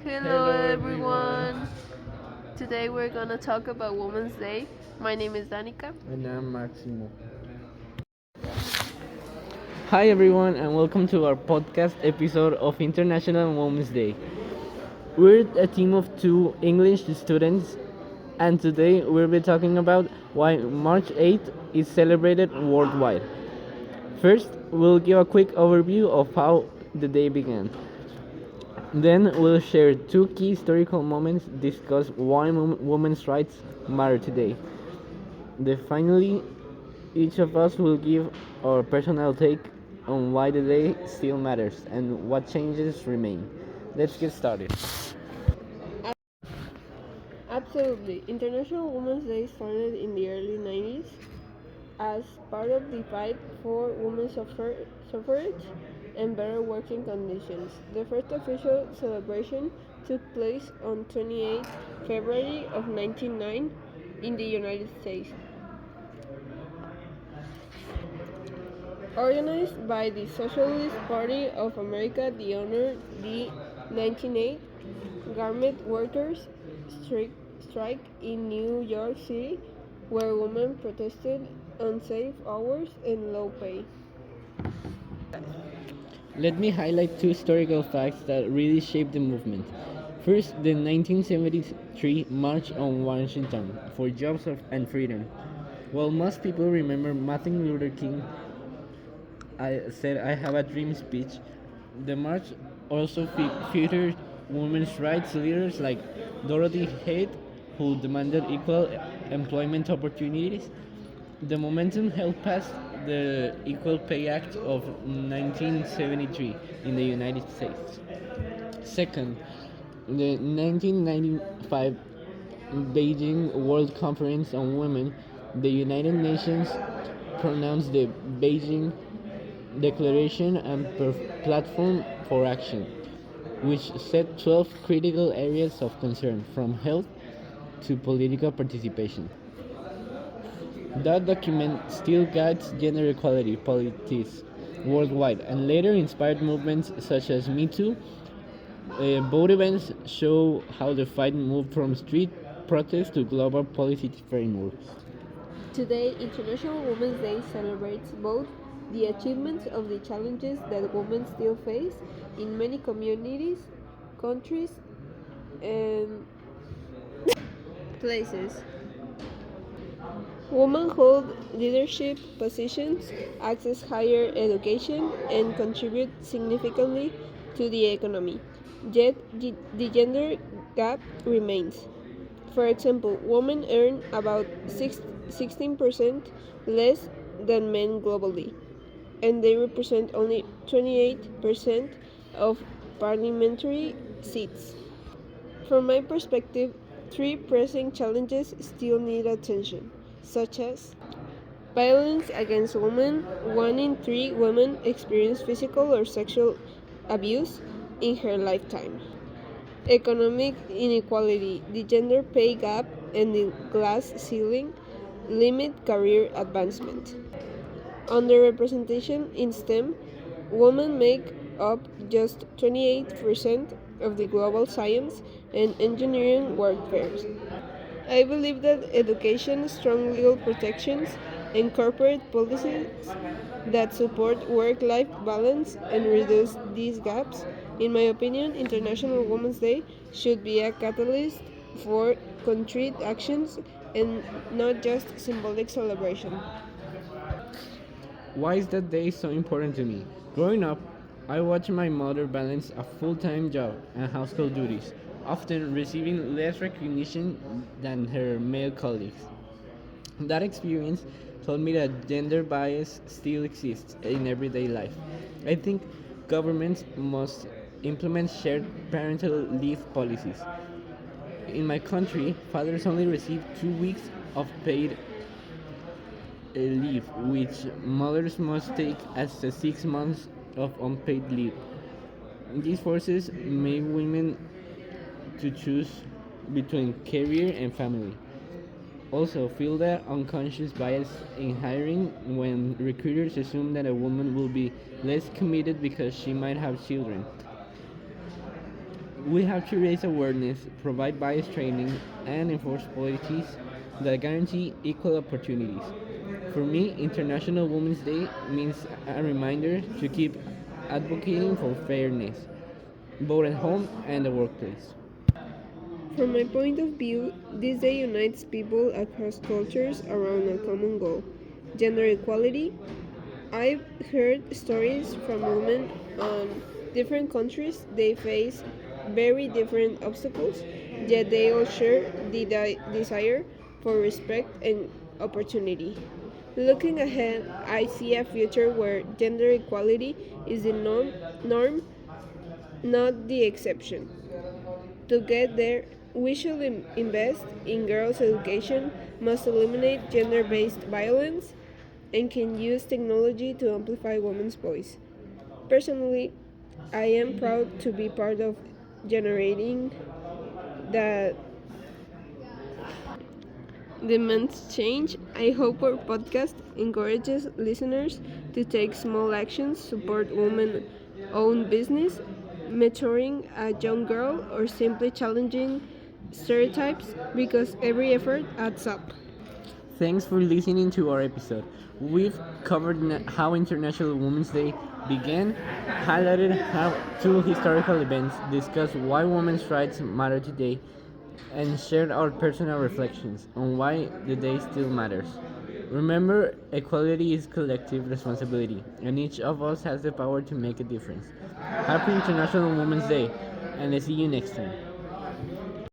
Hello everyone. Today we're gonna talk about Women's Day. My name is Danica. And I'm Maximo. Hi everyone and welcome to our podcast episode of International Women's Day. We're a team of two English students and today we'll be talking about why March 8th is celebrated worldwide. First, we'll give a quick overview of how the day began. Then we'll share two key historical moments, discuss why women's rights matter today. Then finally, each of us will give our personal take on why the day still matters and what changes remain. Let's get started. Absolutely. International Women's Day started in the early 90s as part of the fight for women's suffrage and better working conditions. The first official celebration took place on 28 February of 1909 in the United States. Organized by the Socialist Party of America, the honor the 1908 garment workers strike in New York City, where women protested unsafe hours and low pay. Let me highlight two historical facts that really shaped the movement. First, the 1973 March on Washington for Jobs and Freedom. While most people remember Martin Luther King I said I have a dream speech. The march also featured women's rights leaders like Dorothy Height, who demanded equal employment opportunities. The momentum helped pass the Equal Pay Act of 1973 in the United States. Second, the 1995 Beijing World Conference on Women, the United Nations pronounced the Beijing Declaration and Platform for Action, which set 12 critical areas of concern from health to political participation. That document still guides gender equality policies worldwide and later inspired movements such as Me Too. Both events show how the fight moved from street protests to global policy frameworks. Today, International Women's Day celebrates both the achievements of the challenges that women still face in many communities, countries, and places. Women hold leadership positions, access higher education, and contribute significantly to the economy. Yet, the gender gap remains. For example, women earn about 16% less than men globally, and they represent only 28% of parliamentary seats. From my perspective, three pressing challenges still need attention, such as violence against women. 1 in 3 women experience physical or sexual abuse in her lifetime. Economic inequality. The gender pay gap and the glass ceiling limit career advancement. Underrepresentation in STEM. Women make up just 28% of the global science and engineering workforce. I believe that education, strong legal protections, and corporate policies that support work life balance and reduce these gaps, in my opinion, International Women's Day should be a catalyst for concrete actions and not just symbolic celebration. Why is that day so important to me? Growing up, I watched my mother balance a full time job and household duties, often receiving less recognition than her male colleagues. That experience told me that gender bias still exists in everyday life. I think governments must implement shared parental leave policies. In my country, fathers only receive 2 weeks of paid leave, which mothers must take as a 6 months of unpaid leave. This forces many women to choose between career and family. Also, feel the unconscious bias in hiring when recruiters assume that a woman will be less committed because she might have children. We have to raise awareness, provide bias training, and enforce policies that guarantee equal opportunities. For me, International Women's Day means a reminder to keep advocating for fairness, both at home and the workplace. From my point of view, this day unites people across cultures around a common goal gender equality. I've heard stories from women on different countries. They face very different obstacles, yet they all share the desire for respect and opportunity. Looking ahead, I see a future where gender equality is the norm, not the exception. To get there, we should invest in girls' education, must eliminate gender based violence, and can use technology to amplify women's voice. Personally, I am proud to be part of generating that demands change. I hope our podcast encourages listeners to take small actions, support women owned business, mentoring a young girl, or simply challenging stereotypes because every effort adds up. Thanks for listening to our episode. We've covered how International Women's Day began, highlighted how two historical events, discussed why women's rights matter today, and shared our personal reflections on why the day still matters. Remember, equality is collective responsibility, and each of us has the power to make a difference. Happy International Women's Day, and I'll see you next time.